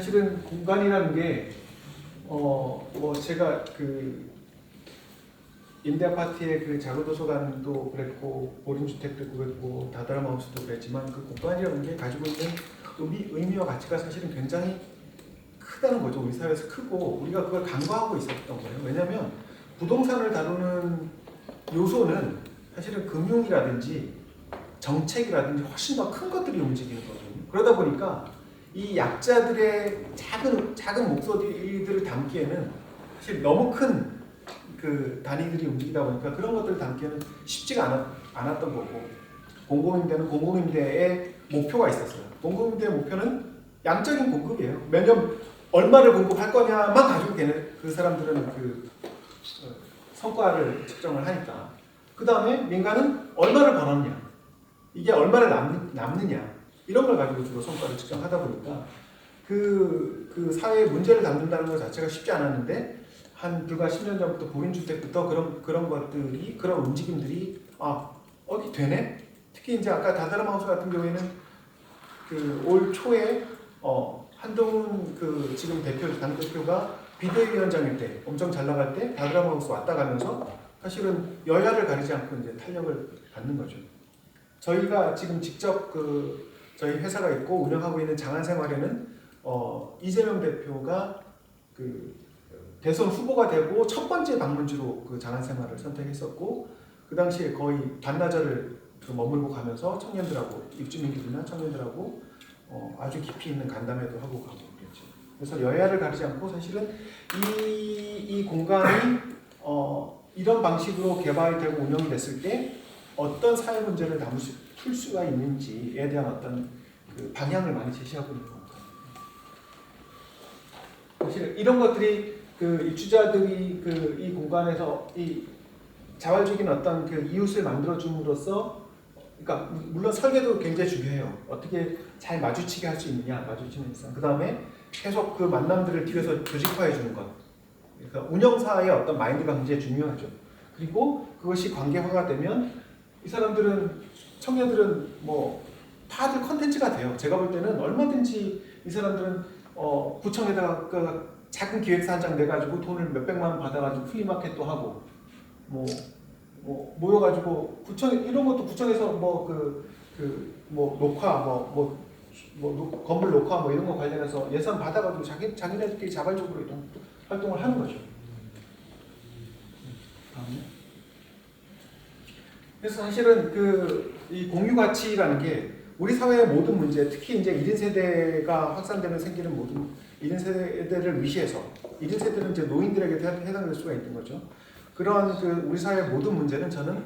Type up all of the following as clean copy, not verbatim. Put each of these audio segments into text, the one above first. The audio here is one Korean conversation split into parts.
사실은 공간이라는 게 뭐 제가 그 임대 아파트의 그 자구도서관도 그랬고 보림주택도 그랬고 다다라마우스도 그랬지만 그 공간이라는 게 가지고 있는 의미와 가치가 사실은 굉장히 크다는 거죠. 우리 사회에서 크고 우리가 그걸 간과하고 있었던 거예요. 왜냐하면 부동산을 다루는 요소는 사실은 금융이라든지 정책이라든지 훨씬 더 큰 것들이 움직이는 거거든요. 그러다 보니까 이 약자들의 작은 목소리들을 담기에는 사실 너무 큰 그 단위들이 움직이다 보니까 그런 것들을 담기에는 쉽지가 않았던 거고, 공공임대는 공공임대의 목표가 있었어요. 공공임대의 목표는 양적인 공급이에요. 매년 얼마를 공급할 거냐만 가지고 그 사람들은 그 성과를 측정을 하니까. 그 다음에 민간은 얼마를 벌었냐, 이게 얼마를 남느냐, 이런 걸 가지고 주로 성과를 측정하다 보니까 그 사회의 문제를 담는다는 것 자체가 쉽지 않았는데, 한 불과 10년 전부터 보림주택부터 그런 것들이, 그런 움직임들이 어디 되네. 특히 이제 아까 다다라마우스 같은 경우에는 그 올 초에 한동훈 그 지금 당 대표가 비대위원장일 때 엄청 잘 나갈 때 다다라마우스 왔다 가면서 사실은 여야를 가리지 않고 이제 탄력을 받는 거죠. 저희가 지금 직접 저희 회사가 있고 운영하고 있는 장안생활에는 이재명 대표가 그 대선 후보가 되고 첫 번째 방문지로 그 장안생활을 선택했었고, 그 당시에 거의 반나절을 머물고 가면서 청년들하고, 입주민들이나 청년들하고 아주 깊이 있는 간담회도 하고 가고 그랬죠. 그래서 여야를 가리지 않고 사실은 이 공간이 이런 방식으로 개발되고 운영이 됐을 때 어떤 사회 문제를 풀 수가 있는지에 대한 어떤 그 방향을 많이 제시하고 있는 겁니다. 사실 이런 것들이 그 입주자들이 이 공간에서 이 자발적인 어떤 그 이웃을 만들어줌으로써, 그러니까 물론 설계도 굉장히 중요해요. 어떻게 잘 마주치게 할 수 있느냐, 마주치는 이상. 그 다음에 계속 그 만남들을 뒤에서 조직화해 주는 것. 그러니까 운영사의 어떤 마인드가 굉장히 중요하죠. 그리고 그것이 관계화가 되면 이 사람들은, 청년들은 뭐 다들 컨텐츠가 돼요. 제가 볼 때는 얼마든지 이 사람들은 구청에다가 그 작은 기획사 한 장 내가지고 돈을 몇백만 원 받아가지고 플리마켓도 하고 뭐 모여가지고 이런 것도 구청에서 녹화 건물 녹화 뭐 이런 거 관련해서 예산 받아가지고 자기네들끼리 자발적으로 이런 활동을 하는 거죠. 그래서 사실은 이 공유 가치라는 게 우리 사회의 모든 문제, 특히 이제 1인 세대가 확산되는 생기는 모든 1인 세대를 위시해서, 1인 세대는 이제 노인들에게 해당될 수가 있는 거죠. 그런 우리 사회의 모든 문제는 저는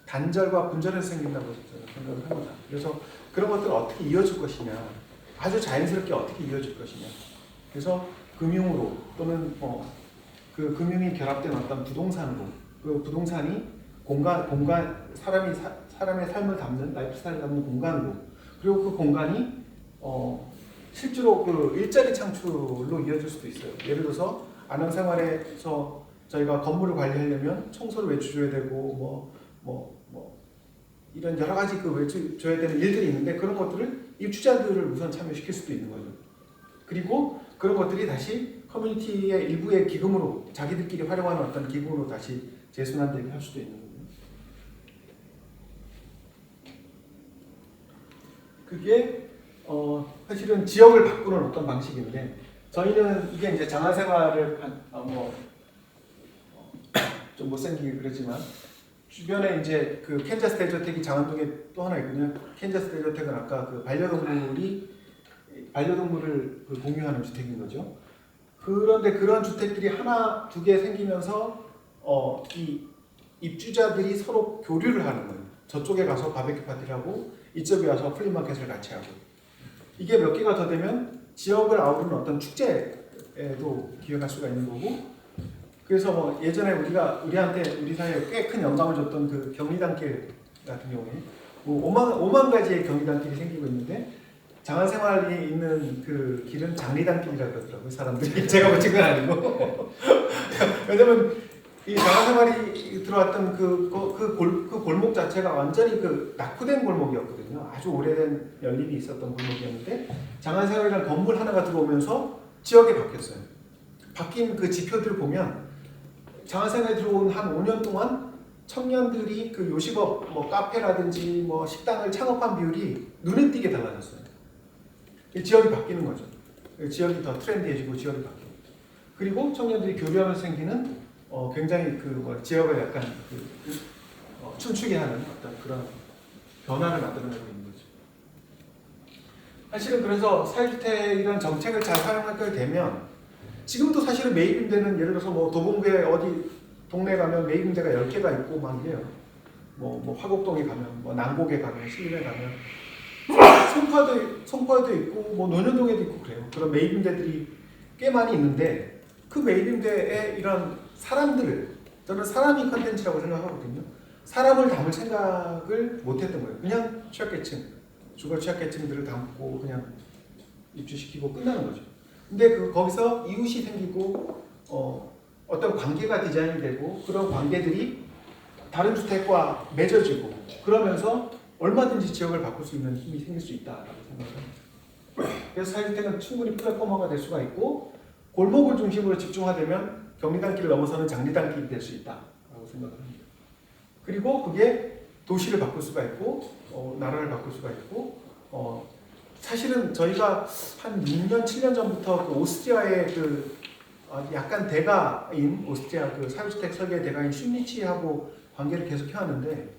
단절과 분절에서 생긴다고 생각을 합니다. 그래서 그런 것들을 어떻게 이어줄 것이냐, 아주 자연스럽게 어떻게 이어줄 것이냐. 그래서 금융으로 또는 그 금융이 결합된 어떤 부동산으로, 그 부동산이 사람의 삶을 담는, 라이프 스타일을 담는 공간으로, 그리고 그 공간이 실제로 그 일자리 창출로 이어질 수도 있어요. 예를 들어서 안양생활에서 저희가 건물을 관리하려면 청소를 외주줘야 되고 이런 여러 가지 외주줘야 되는 일들이 있는데, 그런 것들을 입주자들을 우선 참여시킬 수도 있는 거죠. 그리고 그런 것들이 다시 커뮤니티의 일부의 기금으로, 자기들끼리 활용하는 어떤 기금으로 다시 재순환되게 할 수도 있는 거예요. 그게 사실은 지역을 바꾸는 어떤 방식인데, 저희는 이게 이제 장안생활을 좀 못생기게 그러지만 주변에 이제 그 캔자스 대저택이 장안동에 또 하나 있거든요. 캔자스 대저택은 아까 그 반려동물을 공유하는 주택인 거죠. 그런데 그런 주택들이 하나, 두 개 생기면서 이 입주자들이 서로 교류를 하는 거예요. 저쪽에 가서 바베큐 파티를 하고 이쪽에 와서 플리마켓을 같이 하고, 이게 몇 개가 더 되면 지역을 아우르는 어떤 축제에도 기여할 수가 있는 거고, 그래서 예전에 우리한테 우리 사회에 꽤 큰 영감을 줬던 그 경리단길 같은 경우에 5만 가지의 경리단길이 생기고 있는데, 장안생활이 있는 그 길은 장리단길이라고 그러더라고요, 사람들이. 제가 붙인 건 아니고. 왜냐면 이 자가생활이 들어왔던 그 골목 자체가 완전히 그 낙후된 골목이었거든요. 아주 오래된 연립이 있었던 골목이었는데 장안생활이라는 건물 하나가 들어오면서 지역이 바뀌었어요. 바뀐 그 지표들 보면 장안생활에 들어온 한 5년 동안 청년들이 그 요식업, 뭐 카페라든지 뭐 식당을 창업한 비율이 눈에 띄게 달라졌어요. 지역이 바뀌는 거죠. 지역이 더 트렌디해지고 지역이 바뀌고. 그리고 청년들이 교류하면서 생기는 굉장히 지역을 약간 춤추게 하는 어떤 그런 변화를 만들어내고 있는 거죠. 사실은 그래서 사회주택이라는 정책을 잘 활용하게 되면 지금도 사실은 매입임대는 예를 들어서 뭐 도봉구에 어디 동네 가면 매입임대가 10개가 있고 막 이래요. 뭐 화곡동에 가면, 뭐 남곡에 가면, 신림에 가면 송파에도 있고 뭐 논현동에도 있고 그래요. 그런 매입임대들이 꽤 많이 있는데 그 매입임대에 이런 사람들을 저는 사람이 컨텐츠라고 생각하거든요. 사람을 담을 생각을 못했던 거예요. 그냥 취약계층, 주거 취약계층들을 담고 그냥 입주시키고 끝나는 거죠. 근데 거기서 이웃이 생기고 어떤 관계가 디자인이 되고 그런 관계들이 다른 주택과 맺어지고 그러면서 얼마든지 지역을 바꿀 수 있는 힘이 생길 수 있다라고 생각합니다. 그래서 사회주택은 충분히 플랫폼화가 될 수가 있고 골목을 중심으로 집중화되면 경리단길을 넘어서는 장리단길이 될 수 있다라고 생각합니다. 그리고 그게 도시를 바꿀 수가 있고 나라를 바꿀 수가 있고 사실은 저희가 한 6년, 7년 전부터 그 오스트리아의 약간 대가인 오스트리아 그 사회주택 설계 대가인 슈미치하고 관계를 계속 해왔는데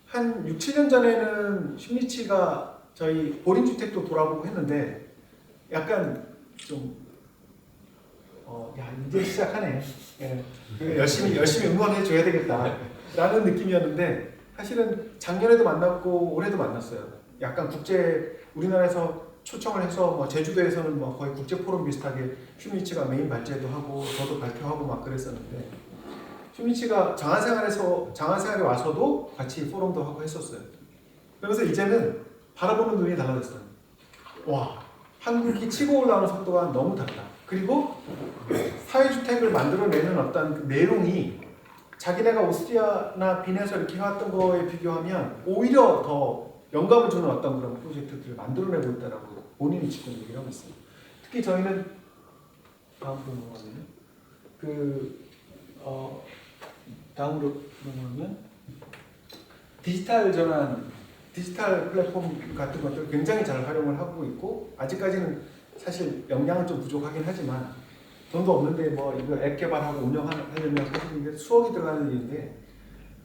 한 6, 7년 전에는 슈미치가 저희 보림주택도 돌아보고 했는데 약간 좀 이제 시작하네. 예. 열심히 응원해줘야 되겠다라는 느낌이었는데 사실은 작년에도 만났고 올해도 만났어요. 약간 우리나라에서 초청을 해서 뭐 제주도에서는 뭐 거의 국제 포럼 비슷하게 슈미치가 메인 발제도 하고 저도 발표하고 막 그랬었는데 슈미치가 장안생활에 와서도 같이 포럼도 하고 했었어요. 그러면서 이제는 바라보는 눈이 달라졌어요. 와, 한국이 치고 올라오는 속도가 너무 달라. 그리고 사회주택을 만들어내는 어떤 내용이 자기네가 오스트리아나 빈에서 이렇게 해왔던 거에 비교하면 오히려 더 영감을 주는 어떤 그런 프로젝트들을 만들어내고 있다라고 본인이 지금 얘기를 하고 있어요. 특히 저희는 다음으로 넘어가면 디지털 전환, 디지털 플랫폼 같은 것들을 굉장히 잘 활용을 하고 있고 아직까지는 사실 역량은 좀 부족하긴 하지만 돈도 없는데 뭐 이거 앱 개발하고 운영하려면 사실 이게 수억이 들어가는 일인데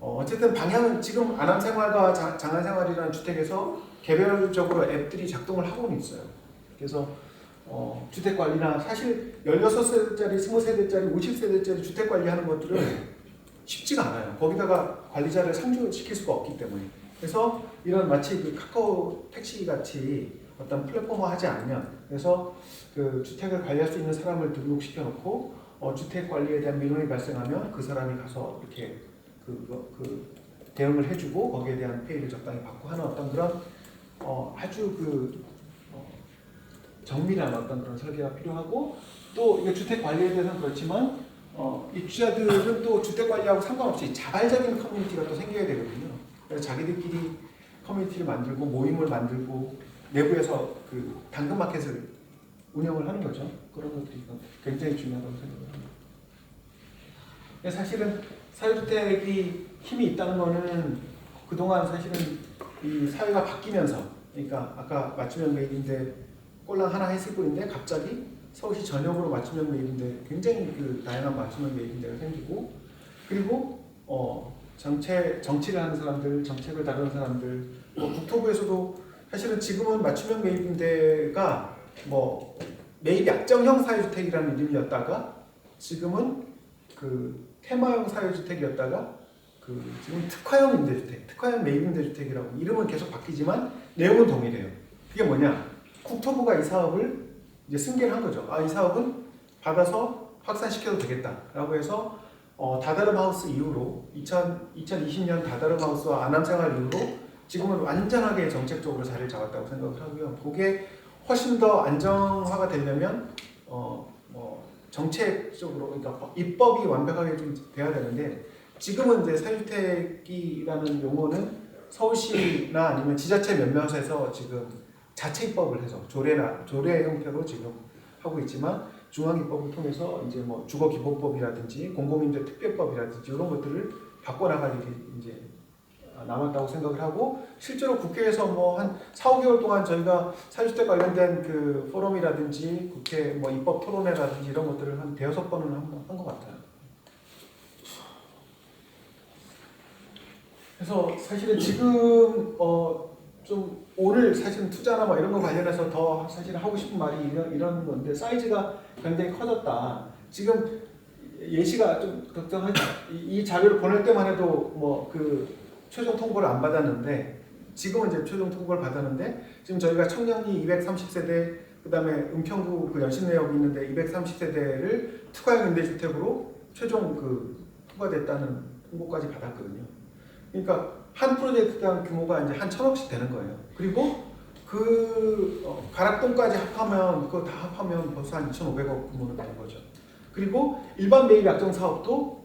어쨌든 방향은 지금 안암생활과 장안생활이라는 주택에서 개별적으로 앱들이 작동을 하고는 있어요. 그래서 주택관리나 사실 16세대짜리, 20세대짜리, 50세대짜리 주택관리하는 것들은 쉽지가 않아요. 거기다가 관리자를 상주시킬 수가 없기 때문에. 그래서 이런 마치 그 카카오 택시 같이 어떤 플랫폼화 하지 않으면 그래서 그 주택을 관리할 수 있는 사람을 등록시켜 놓고 주택 관리에 대한 민원이 발생하면 그 사람이 가서 이렇게 대응을 해주고 거기에 대한 페이를 적당히 받고 하는 어떤 그런 아주 정밀한 어떤 그런 설계가 필요하고 또 이게 주택 관리에 대해서는 그렇지만 입주자들은 또 주택 관리하고 상관없이 자발적인 커뮤니티가 또 생겨야 되거든요. 그래서 자기들끼리 커뮤니티를 만들고 모임을 만들고 내부에서 그 당근마켓을 운영을 하는 거죠. 그런 것들이 굉장히 중요하다고 생각을 합니다. 사실은 사회주택이 힘이 있다는 거는 그동안 사실은 이 사회가 바뀌면서 그러니까 아까 맞춤형 매입인데 꼴랑 하나 했을 뿐인데 갑자기 서울시 전역으로 맞춤형 매입인데 굉장히 그 다양한 맞춤형 매입인데가 생기고 그리고 정치를 하는 사람들, 정책을 다루는 사람들 국토부에서도 사실은 지금은 맞춤형 매입임대가 뭐 매입 약정형 사회주택이라는 이름이었다가 지금은 그 테마형 사회주택이었다가 지금 특화형 임대주택, 특화형 매입임대주택이라고 이름은 계속 바뀌지만 내용은 동일해요. 그게 뭐냐? 국토부가 이 사업을 이제 승계를 한 거죠. 이 사업은 받아서 확산시켜도 되겠다라고 해서 다다름 하우스 이후로 2020년 다다름 하우스와 안암생활 이후로 지금은 완전하게 정책적으로 자리를 잡았다고 생각을 하고요. 그게 훨씬 더 안정화가 되려면 정책적으로 그러니까 입법이 완벽하게 좀 돼야 되는데 지금은 이제 사유주택이라는 용어는 서울시나 아니면 지자체 몇몇에서 지금 자체 입법을 해서 조례 형태로 지금 하고 있지만 중앙입법을 통해서 이제 뭐 주거기본법이라든지 공공임대 특별법이라든지 이런 것들을 바꿔나갈 일이 이제 남았다고 생각을 하고 실제로 국회에서 뭐 한 4, 5개월 동안 저희가 사유주택 관련된 그 포럼이라든지 국회 뭐 입법 토론회라든지 이런 것들을 한 대여섯 번은 한 것 같아요. 그래서 사실은 지금 좀 오늘 사실은 투자나 뭐 이런 거 관련해서 더 사실 하고 싶은 말이 이런 건데 사이즈가 굉장히 커졌다. 지금 예시가 좀 걱정하죠. 이 자료를 보낼 때만 해도 뭐 그 최종 통보를 안 받았는데 지금은 이제 최종 통보를 받았는데 지금 저희가 청량리 230세대 그다음에 은평구 그 연신내역이 있는데 230세대를 특화형 임대주택으로 최종 그 통과됐다는 통보까지 받았거든요. 그러니까 한 프로젝트당 규모가 이제 한 1,000억씩 되는 거예요. 그리고 그 가락동까지 합하면 그거 다 합하면 벌써 한 2,500억 규모는 되는 거죠. 그리고 일반 매입 약정 사업도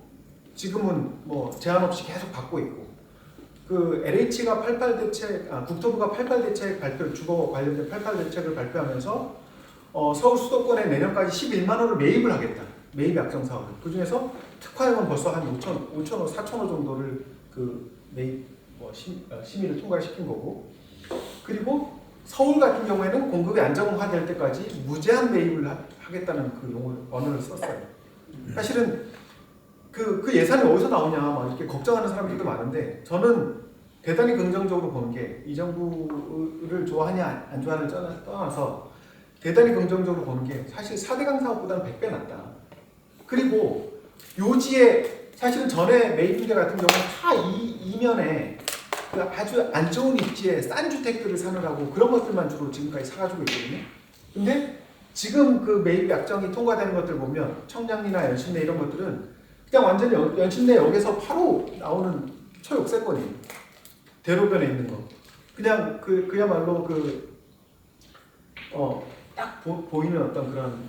지금은 뭐 제한 없이 계속 받고 있고 그 LH가 88 대책, 국토부가 88 대책 발표 주거 관련된 88 대책을 발표하면서 서울 수도권에 내년까지 11만 호를 매입을 하겠다. 매입 약정 사업을. 그 중에서 특화형은 벌써 한 5,000호, 4,000호 정도를 그 매입 심의를 통과시킨 거고 그리고 서울 같은 경우에는 공급이 안정화될 때까지 무제한 매입을 하겠다는 그 언어를 썼어요. 사실은 그 예산이 어디서 나오냐 막 이렇게 걱정하는 사람들도 많은데 저는 대단히 긍정적으로 보는 게 이 정부를 좋아하냐 안 좋아하냐를 떠나서 대단히 긍정적으로 보는 게 사실 4대강 사업보다는 100배 낫다. 그리고 요지에 사실은 전에 매입임대 같은 경우는 다 이면에 그 아주 안 좋은 입지에 싼 주택들을 사느라고 그런 것들만 주로 지금까지 사가지고 있거든요. 근데 지금 그 매입 약정이 통과되는 것들 보면 청량리나 연신내 이런 것들은 그냥 완전히 연신내역에서 바로 나오는 초역세권이에요. 대로변에 있는 거. 그냥 그야말로 딱 보이는 어떤 그런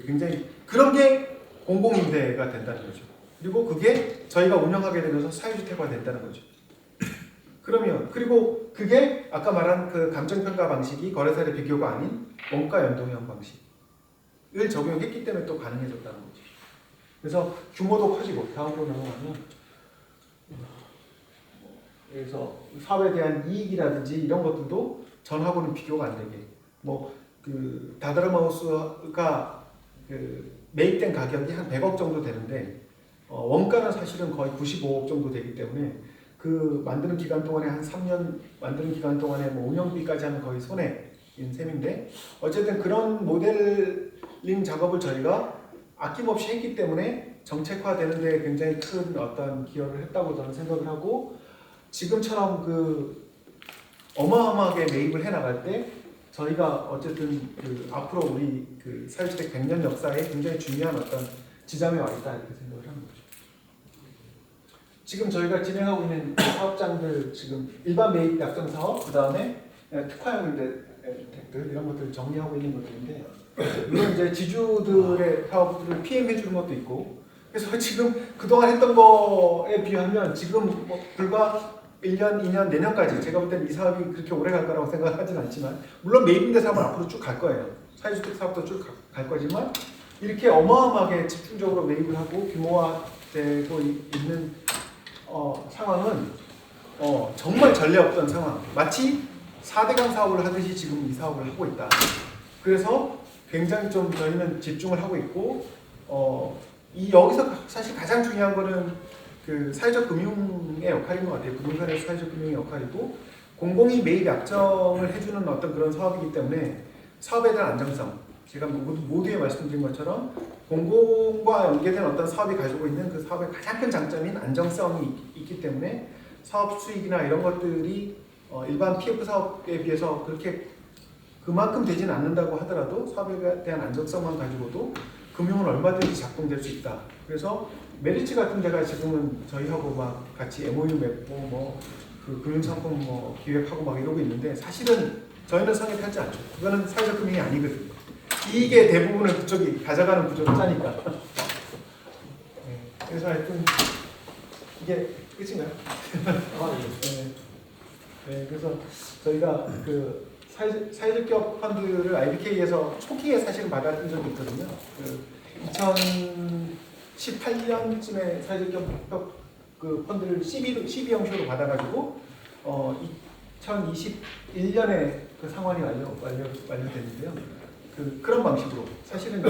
굉장히 그런 게 공공임대가 된다는 거죠. 그리고 그게 저희가 운영하게 되면서 사유주택화 된다는 거죠. 그러면 그리고 그게 아까 말한 그 감정평가 방식이 거래사례 비교가 아닌 원가 연동형 방식을 적용했기 때문에 또 가능해졌다는 거죠. 그래서 규모도 커지고 다음으로 넘어가면 그래서 사업에 대한 이익이라든지 이런 것들도 전하고는 비교가 안 되게 뭐 그 다드람하우스가 그 매입된 가격이 한 100억 정도 되는데 원가는 사실은 거의 95억 정도 되기 때문에 그 만드는 기간 동안에 한 3년 만드는 기간 동안에 뭐 운영비까지 하면 거의 손해인 셈인데 어쨌든 그런 모델링 작업을 저희가 아낌없이 했기 때문에 정책화되는 데 굉장히 큰 어떤 기여를 했다고 저는 생각을 하고 지금처럼 그 어마어마하게 매입을 해 나갈 때 저희가 어쨌든 그 앞으로 우리 그 사유주택 100년 역사에 굉장히 중요한 어떤 지점에 와 있다 이렇게 생각을 하는 거죠. 지금 저희가 진행하고 있는 사업장들 지금 일반 매입 약정 사업, 그 다음에 특화형 임대주택들 이런 것들을 정리하고 있는 것들인데 물론 이제 지주들의 사업들을 PM해 주는 것도 있고 그래서 지금 그동안 했던 거에 비하면 지금 뭐 불과 1년, 2년, 내년까지 제가 볼 때는 이 사업이 그렇게 오래 갈 거라고 생각하진 않지만 물론 매입임대 사업은 앞으로 쭉 갈 거예요. 사유주택 사업도 쭉 갈 거지만 이렇게 어마어마하게 집중적으로 매입을 하고 규모화되고 있는 상황은 정말 전례 없던 상황. 마치 4대강 사업을 하듯이 지금 이 사업을 하고 있다. 그래서 굉장히 좀 저희는 집중을 하고 있고 여기서 사실 가장 중요한 거는 그 사회적 금융의 역할인 것 같아요. 부동산에서 사회적 금융의 역할이고 공공이 매입 약정을 해주는 어떤 그런 사업이기 때문에 사업에 대한 안정성 제가 모두에 말씀드린 것처럼 공공과 연계된 어떤 사업이 가지고 있는 그 사업의 가장 큰 장점인 안정성이 있기 때문에 사업 수익이나 이런 것들이 일반 PF 사업에 비해서 그렇게 그만큼 되지는 않는다고 하더라도 사업에 대한 안정성만 가지고도 금융은 얼마든지 작동될 수 있다. 그래서 메리츠 같은 데가 지금은 저희하고 막 같이 MOU 맺고 그 금융상품 기획하고 막 이러고 있는데 사실은 저희는 성립하지 않죠. 그거는 사회적 금융이 아니거든요. 이익의 대부분을 그쪽이 가져가는 구조로 짜니까. 네, 그래서 하여튼 이게 끝인가요? 네. 네, 그래서 저희가 그 사회적 기업 펀드를 IBK에서 초기에 사실은 받았던 적이 있거든요. 그 2018년쯤에 사회적 기업 그 펀드를 CB 형식으로 받아가지고 2021년에 그 상환이 완료됐는데요. 그런 방식으로 사실은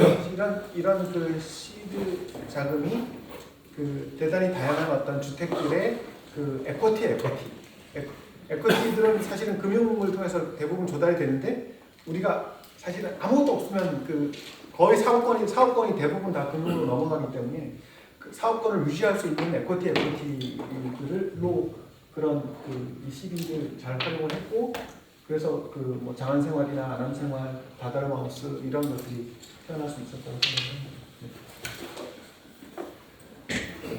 이런 그 시드 자금이 그 대단히 다양한 어떤 주택들의 그 에쿼티들은 사실은 금융을 통해서 대부분 조달이 되는데 우리가 사실은 아무것도 없으면 그 거의 사업권이 대부분 다 금융으로 넘어가기 때문에 그 사업권을 유지할 수 있는 에쿼티들로 그런 그 CB를 잘 활용을 했고 그래서 그 뭐 장안생활이나 아남생활, 다달마우스 이런 것들이 태어날 수 있었다고 생각합니다.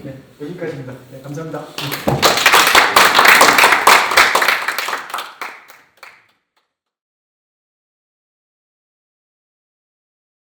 네, 여기까지입니다. 네, 감사합니다.